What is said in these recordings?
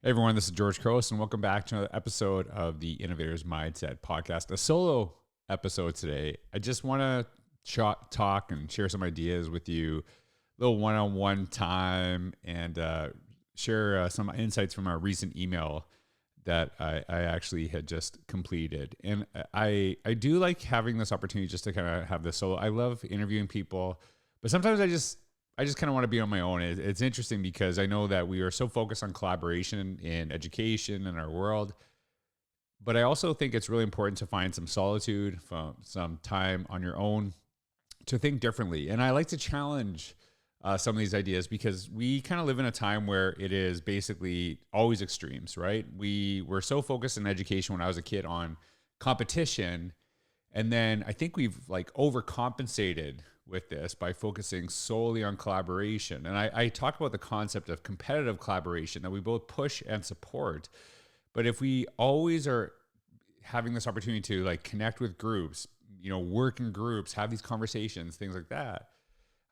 Hey everyone, this is George Couros, and welcome back to another episode of the Innovators Mindset Podcast. A solo episode today. I just want to talk and share some ideas with you, a little one-on-one time, and share some insights from our recent email that I actually had just completed. And I do like having this opportunity just to kind of have this solo. I love interviewing people, but sometimes I just kind of want to be on my own. It's interesting because I know that we are so focused on collaboration in education in our world, but I also think it's really important to find some solitude, some time on your own to think differently. And I like to challenge some of these ideas because we kind of live in a time where it is basically always extremes, right? We were so focused in education when I was a kid on competition. And then I think we've like overcompensated with this by focusing solely on collaboration. And I talk about the concept of competitive collaboration that we both push and support. But if we always are having this opportunity to like connect with groups, work in groups, have these conversations, things like that,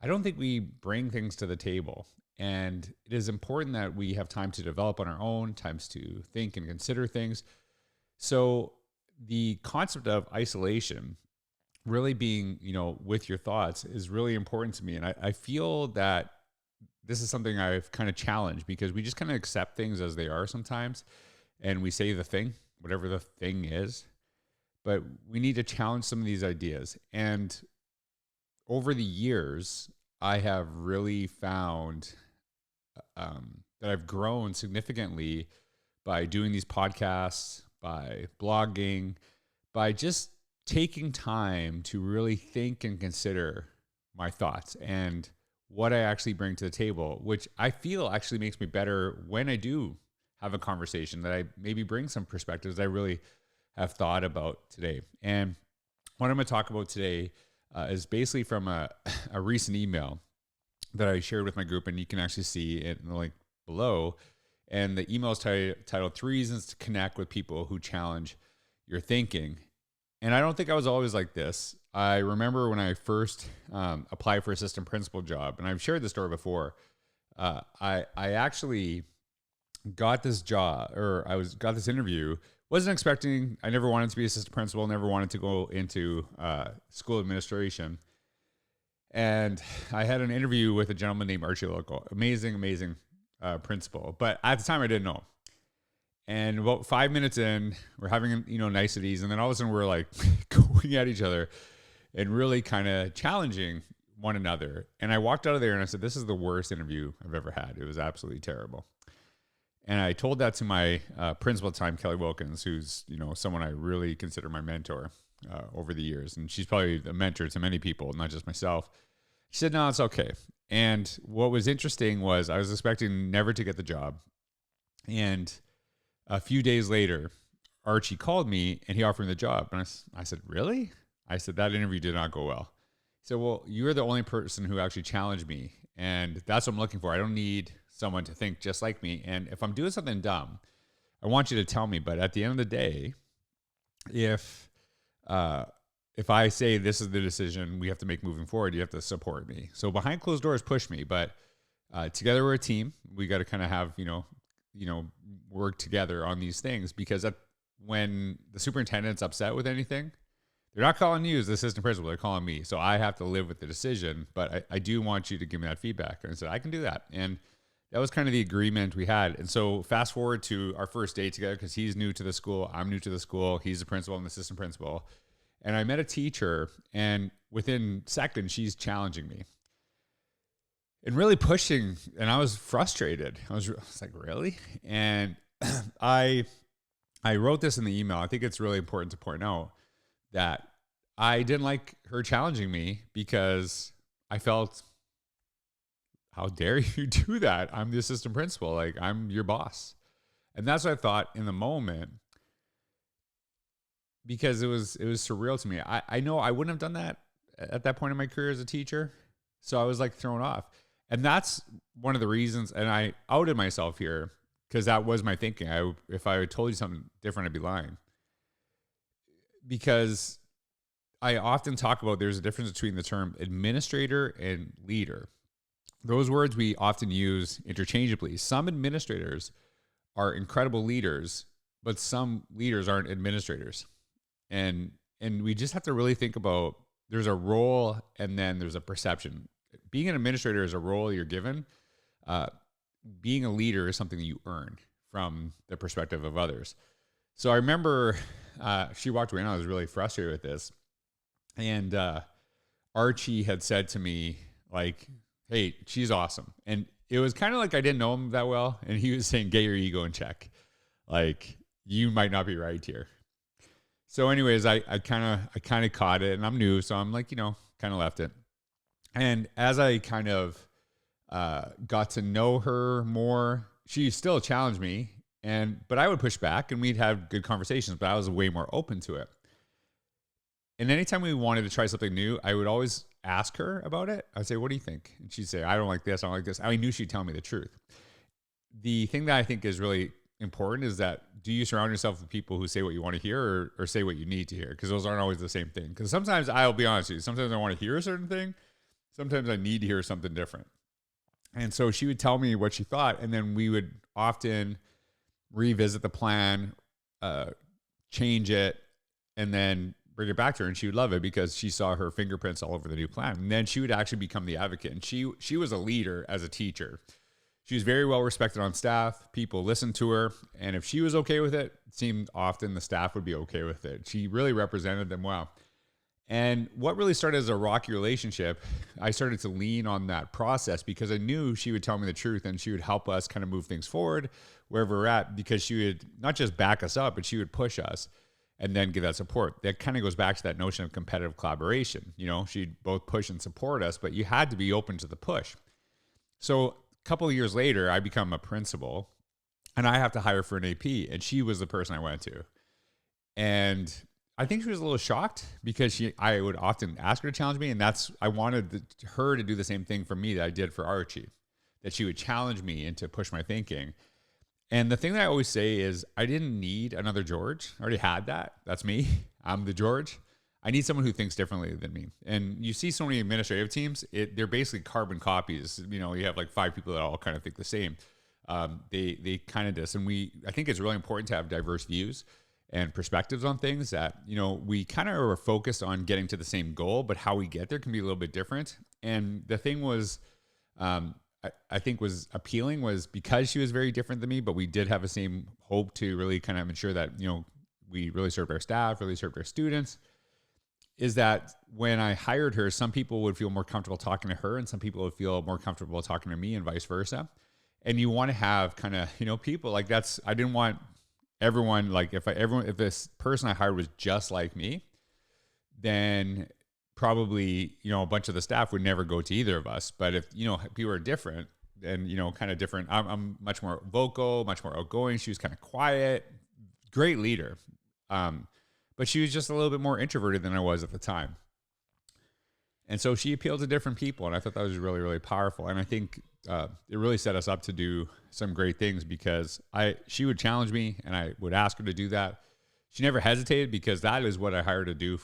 I don't think we bring things to the table. And it is important that we have time to develop on our own, times to think and consider things. So the concept of isolation really being, with your thoughts is really important to me. And I feel that this is something I've kind of challenged because we just kind of accept things as they are sometimes. And we say the thing, whatever the thing is, but we need to challenge some of these ideas. And over the years, I have really found that I've grown significantly by doing these podcasts, by blogging, by just taking time to really think and consider my thoughts and what I actually bring to the table, which I feel actually makes me better when I do have a conversation, that I maybe bring some perspectives I really have thought about today. And what I'm going to talk about today is basically from a recent email that I shared with my group, and you can actually see it in the link below. And the email is titled 3 Reasons to Connect with People Who Challenge Your Thinking. And I don't think I was always like this. I remember when I first applied for assistant principal job, and I've shared this story before. I actually got this job, or got this interview. Wasn't expecting. I never wanted to be assistant principal. Never wanted to go into school administration. And I had an interview with a gentleman named Archie Local. Amazing principal. But at the time, I didn't know. And about 5 minutes in, we're having, niceties. And then all of a sudden we're like going at each other and really kind of challenging one another. And I walked out of there and I said, this is the worst interview I've ever had. It was absolutely terrible. And I told that to my principal at the time, Kelly Wilkins, who's, someone I really consider my mentor over the years. And she's probably a mentor to many people, not just myself. She said, no, it's okay. And what was interesting was I was expecting never to get the job. And a few days later, Archie called me and he offered me the job. And I said, really? I said, that interview did not go well. He said, well, you're the only person who actually challenged me. And that's what I'm looking for. I don't need someone to think just like me. And if I'm doing something dumb, I want you to tell me. But at the end of the day, if I say this is the decision we have to make moving forward, you have to support me. So behind closed doors, push me. But together we're a team. We got to kind of have, work together on these things, because when the superintendent's upset with anything, they're not calling you as the assistant principal, they're calling me. So I have to live with the decision, but I do want you to give me that feedback. And I said, I can do that. And that was kind of the agreement we had. And so fast forward to our first day together, because he's new to the school, I'm new to the school, he's the principal, I'm the assistant principal. And I met a teacher, and within seconds, she's challenging me and really pushing. And I was frustrated. I was like, really? And I wrote this in the email. I think it's really important to point out that I didn't like her challenging me because I felt, how dare you do that? I'm the assistant principal. Like, I'm your boss. And that's what I thought in the moment, because it was surreal to me. I know I wouldn't have done that at that point in my career as a teacher. So I was like thrown off. And that's one of the reasons, and I outed myself here, because that was my thinking. If I had told you something different, I'd be lying. Because I often talk about there's a difference between the term administrator and leader. Those words we often use interchangeably. Some administrators are incredible leaders, but some leaders aren't administrators. And we just have to really think about, there's a role and then there's a perception. Being an administrator is a role you're given. Being a leader is something that you earn from the perspective of others. So I remember she walked away and I was really frustrated with this. And Archie had said to me, like, hey, she's awesome. And it was kind of like I didn't know him that well. And he was saying, get your ego in check. Like, you might not be right here. So anyways, I kind of caught it, and I'm new. So I'm like, kind of left it. And as I kind of got to know her more, she still challenged me, but I would push back and we'd have good conversations, but I was way more open to it. And anytime we wanted to try something new, I would always ask her about it. I'd say, what do you think? And she'd say, I don't like this. I don't like this. I knew she'd tell me the truth. The thing that I think is really important is that, do you surround yourself with people who say what you want to hear or say what you need to hear? Because those aren't always the same thing. Because sometimes, I'll be honest with you, sometimes I want to hear a certain thing. Sometimes I need to hear something different. And so she would tell me what she thought, and then we would often revisit the plan, change it, and then bring it back to her, and she would love it because she saw her fingerprints all over the new plan. And then she would actually become the advocate. And she was a leader as a teacher. She was very well respected on staff. People listened to her. And if she was okay with it, it seemed often the staff would be okay with it. She really represented them well. And what really started as a rocky relationship, I started to lean on that process because I knew she would tell me the truth and she would help us kind of move things forward wherever we're at, because she would not just back us up, but she would push us and then give that support. That kind of goes back to that notion of competitive collaboration. She'd both push and support us, but you had to be open to the push. So a couple of years later, I become a principal and I have to hire for an AP, and she was the person I went to. And I think she was a little shocked because I would often ask her to challenge me, and I wanted her to do the same thing for me that I did for Archie, that she would challenge me and to push my thinking. And the thing that I always say is, I didn't need another George. I already had that. That's me. I'm the George. I need someone who thinks differently than me. And you see so many administrative teams, they're basically carbon copies. You have like 5 people that all kind of think the same. They kind of dis. And I think it's really important to have diverse views and perspectives on things that, we kind of are focused on getting to the same goal, but how we get there can be a little bit different. And the thing was, I think was appealing was because she was very different than me, but we did have the same hope to really kind of ensure that, we really served our staff, really served our students, is that when I hired her, some people would feel more comfortable talking to her and some people would feel more comfortable talking to me and vice versa. And you want to have kind of, people like I didn't want everyone, like if this person I hired was just like me, then probably, a bunch of the staff would never go to either of us. But if, people are different and, kind of different, I'm much more vocal, much more outgoing. She was kind of quiet, great leader. But she was just a little bit more introverted than I was at the time. And so she appealed to different people. And I thought that was really, really powerful. And I think it really set us up to do some great things because she would challenge me and I would ask her to do that. She never hesitated because that is what I hired to do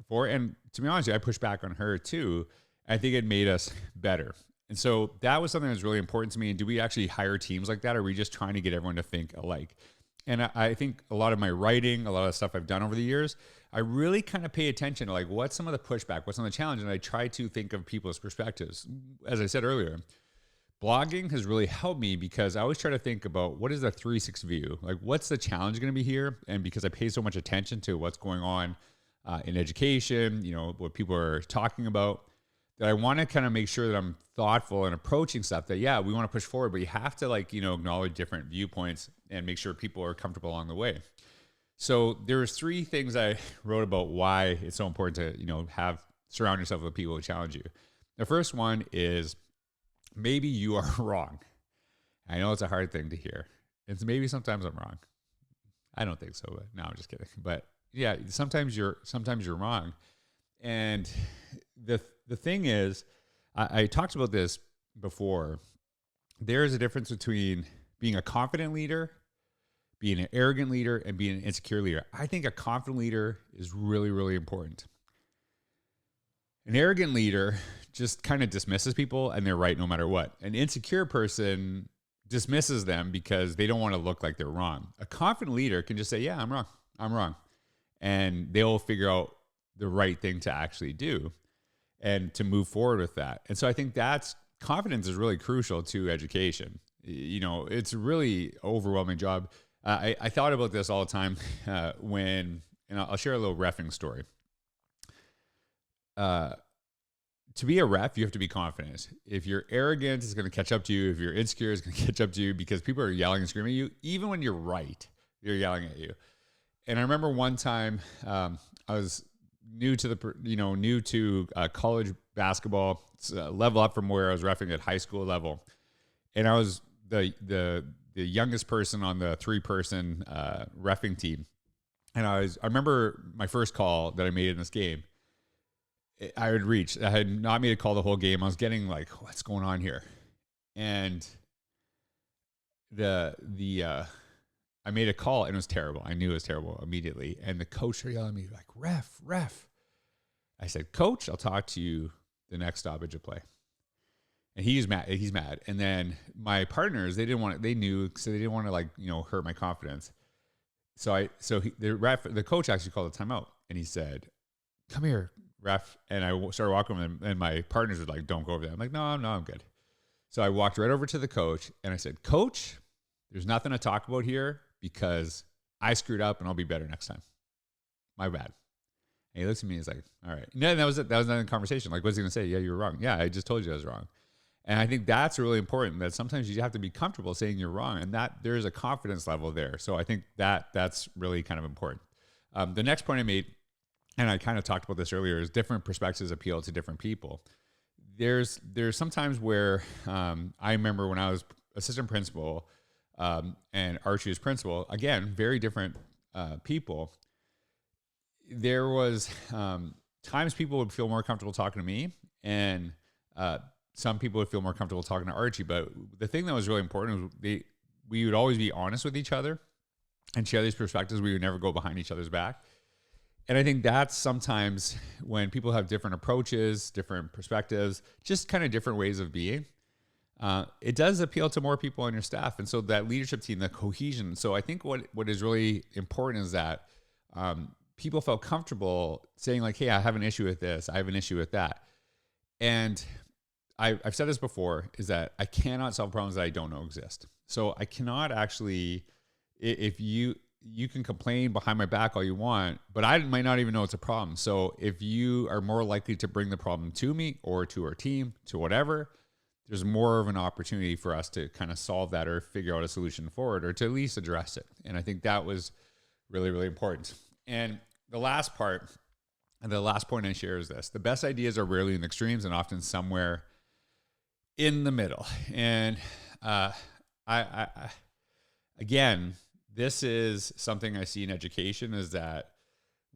for. And to be honest, I pushed back on her too. I think it made us better. And so that was something that was really important to me. And do we actually hire teams like that? Or are we just trying to get everyone to think alike? And I think a lot of my writing, a lot of the stuff I've done over the years, I really kind of pay attention to like what's some of the pushback, what's on the challenge. And I try to think of people's perspectives. As I said earlier, blogging has really helped me because I always try to think about what is the 360 view? Like what's the challenge going to be here? And because I pay so much attention to what's going on in education, what people are talking about, that I want to kind of make sure that I'm thoughtful and approaching stuff that, we want to push forward, but you have to acknowledge different viewpoints and make sure people are comfortable along the way. So there was 3 things I wrote about why it's so important to, surround yourself with people who challenge you. The first one is maybe you are wrong. I know it's a hard thing to hear. It's maybe sometimes I'm wrong. I don't think so, but no, I'm just kidding. But yeah, sometimes you're wrong. And the thing is, I talked about this before. There is a difference between being a confident leader, being an arrogant leader, and being an insecure leader. I think a confident leader is really, really important. An arrogant leader just kind of dismisses people and they're right no matter what. An insecure person dismisses them because they don't want to look like they're wrong. A confident leader can just say, yeah, I'm wrong. I'm wrong. And they'll figure out the right thing to actually do and to move forward with that. And so I think confidence is really crucial to education. It's a really overwhelming job. I thought about this all the time and I'll share a little reffing story. To be a ref, you have to be confident. If you're arrogant, it's going to catch up to you. If you're insecure, it's going to catch up to you because people are yelling and screaming at you. Even when you're right, they're yelling at you. And I remember one time I was new to college basketball, level up from where I was reffing at high school level. And I was the youngest person on the 3-person reffing team. And I remember my first call that I made in this game. I had not made a call the whole game. I was getting like, what's going on here? And I made a call and it was terrible. I knew it was terrible immediately. And the coach started yelling at me like, ref. I said, coach, I'll talk to you the next stoppage of play. And he's mad. And then my partners, they didn't want to hurt my confidence. The coach actually called a timeout and he said, come here, ref. And I started walking with him and my partners were like, don't go over there. I'm like, no, I'm good. So I walked right over to the coach and I said, coach, there's nothing to talk about here because I screwed up and I'll be better next time. My bad. And he looks at me and he's like, all right. And then that was it. That was another conversation. Like, what's he going to say? Yeah, you were wrong. Yeah, I just told you I was wrong. And I think that's really important, that sometimes you have to be comfortable saying you're wrong and that there's a confidence level there. So I think that's really kind of important. The next point I made, and I kind of talked about this earlier, is different perspectives appeal to different people. There's sometimes where I remember when I was assistant principal and Archie was principal, again, very different people. There was times people would feel more comfortable talking to me and some people would feel more comfortable talking to Archie. But the thing that was really important was we would always be honest with each other and share these perspectives. We would never go behind each other's back. And I think that's sometimes when people have different approaches, different perspectives, just kind of different ways of being, it does appeal to more people on your staff. And so that leadership team, the cohesion. So I think what is really important is that people felt comfortable saying like, hey, I have an issue with this. I have an issue with that. And I've said this before, is that I cannot solve problems that I don't know exist. So I cannot actually, if you can complain behind my back all you want, but I might not even know it's a problem. So if you are more likely to bring the problem to me or to our team, to whatever, there's more of an opportunity for us to kind of solve that or figure out a solution forward or to at least address it. And I think that was really, really important. And the last part, and the last point I share is this: the best ideas are rarely in the extremes and often somewhere in the middle. And again, this is something I see in education, is that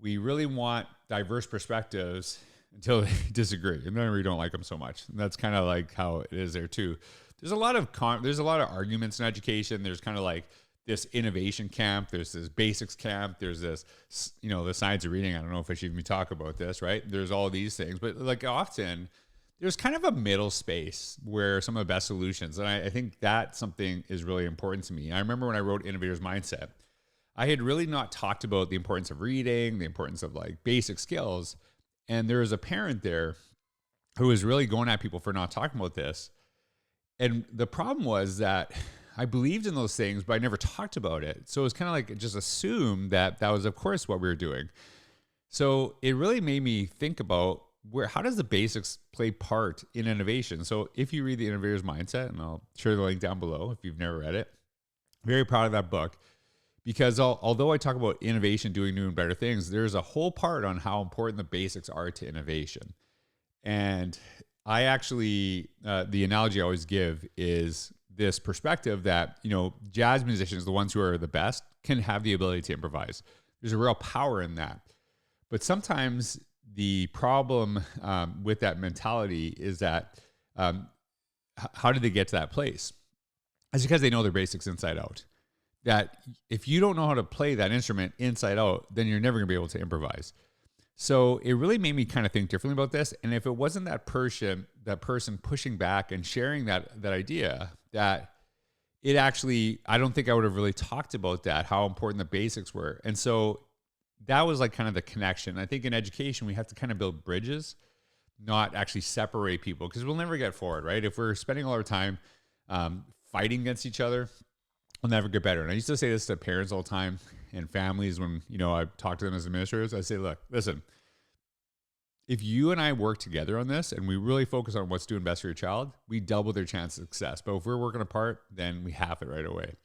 we really want diverse perspectives until they disagree, and then we don't like them so much. And that's kind of like how it is there too. There's a lot of arguments in education. There's kind of like this innovation camp. There's this basics camp. There's this, the science of reading. I don't know if I should even talk about this, right? There's all these things, but like often there's kind of a middle space where some of the best solutions. And I think that something is really important to me. I remember when I wrote Innovator's Mindset, I had really not talked about the importance of reading, the importance of like basic skills. And there was a parent there who was really going at people for not talking about this. And the problem was that I believed in those things, but I never talked about it. So it was kind of like just assumed that was, of course, what we were doing. So it really made me think about how does the basics play part in innovation? So if you read The Innovator's Mindset, and I'll share the link down below if you've never read it, very proud of that book, because although I talk about innovation, doing new and better things, there's a whole part on how important the basics are to innovation. And I actually, the analogy I always give is this perspective that, jazz musicians, the ones who are the best, can have the ability to improvise. There's a real power in that. But sometimes the problem with that mentality is that how did they get to that place? It's because they know their basics inside out. That if you don't know how to play that instrument inside out, then you're never going to be able to improvise. So it really made me kind of think differently about this. And if it wasn't that person pushing back and sharing that idea, that it actually, I don't think I would have really talked about that, how important the basics were. And so that was like kind of the connection. I think in education, we have to kind of build bridges, not actually separate people, because we'll never get forward, right? If we're spending all our time fighting against each other, we'll never get better. And I used to say this to parents all the time and families when, I talk to them as administrators. I say, look, listen, if you and I work together on this and we really focus on what's doing best for your child, we double their chance of success. But if we're working apart, then we have it right away.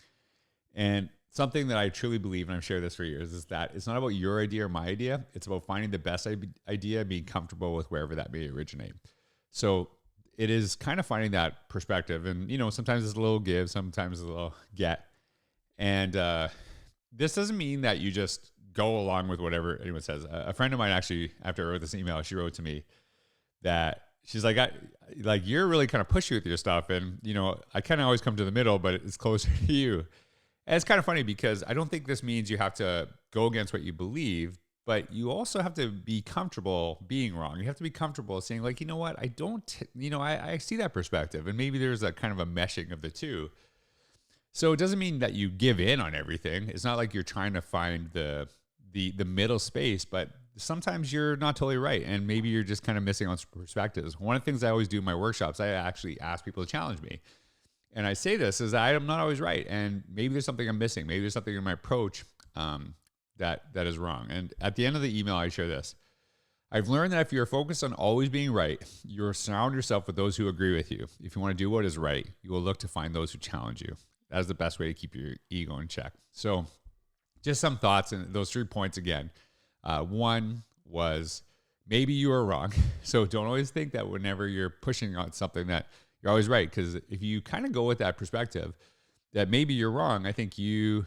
And something that I truly believe, and I've shared this for years, is that it's not about your idea or my idea. It's about finding the best idea, being comfortable with wherever that may originate. So it is kind of finding that perspective. And, sometimes it's a little give, sometimes it's a little get. And this doesn't mean that you just go along with whatever anyone says. A friend of mine actually, after I wrote this email, she wrote to me that she's like, you're really kind of pushy with your stuff. And, I kind of always come to the middle, but it's closer to you. And it's kind of funny because I don't think this means you have to go against what you believe, but you also have to be comfortable being wrong. You have to be comfortable saying like, you know what, I see that perspective, and maybe there's a kind of a meshing of the two. So it doesn't mean that you give in on everything. It's not like you're trying to find the middle space, but sometimes you're not totally right. And maybe you're just kind of missing on some perspectives. One of the things I always do in my workshops, I actually ask people to challenge me. And I say this is that I'm not always right. And maybe there's something I'm missing. Maybe there's something in my approach that is wrong. And at the end of the email, I share this. I've learned that if you're focused on always being right, you'll surround yourself with those who agree with you. If you want to do what is right, you will look to find those who challenge you. That is the best way to keep your ego in check. So just some thoughts, and those 3 points again. One was maybe you are wrong. So don't always think that whenever you're pushing on something that you're always right. Because if you kind of go with that perspective that maybe you're wrong, I think you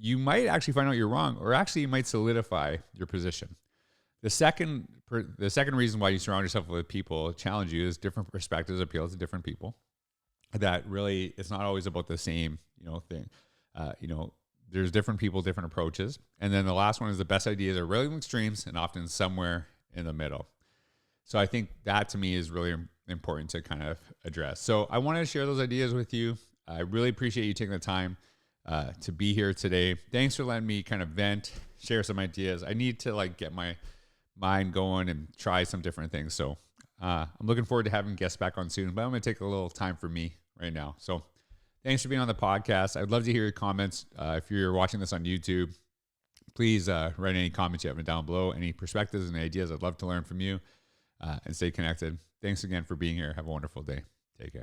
might actually find out you're wrong, or actually you might solidify your position. The second reason why you surround yourself with people challenge you is different perspectives appeal to different people. That really, it's not always about the same, thing. There's different people, different approaches. And then the last one is the best ideas are really extremes and often somewhere in the middle. So I think that to me is really important to kind of address. So I wanted to share those ideas with you. I really appreciate you taking the time to be here today. Thanks for letting me kind of vent, share some ideas. I need to get my mind going and try some different things. So I'm looking forward to having guests back on soon, but I'm going to take a little time for me right now. So thanks for being on the podcast. I'd love to hear your comments. If you're watching this on YouTube, please write any comments you have down below, any perspectives and ideas. I'd love to learn from you and stay connected. Thanks again for being here. Have a wonderful day. Take care.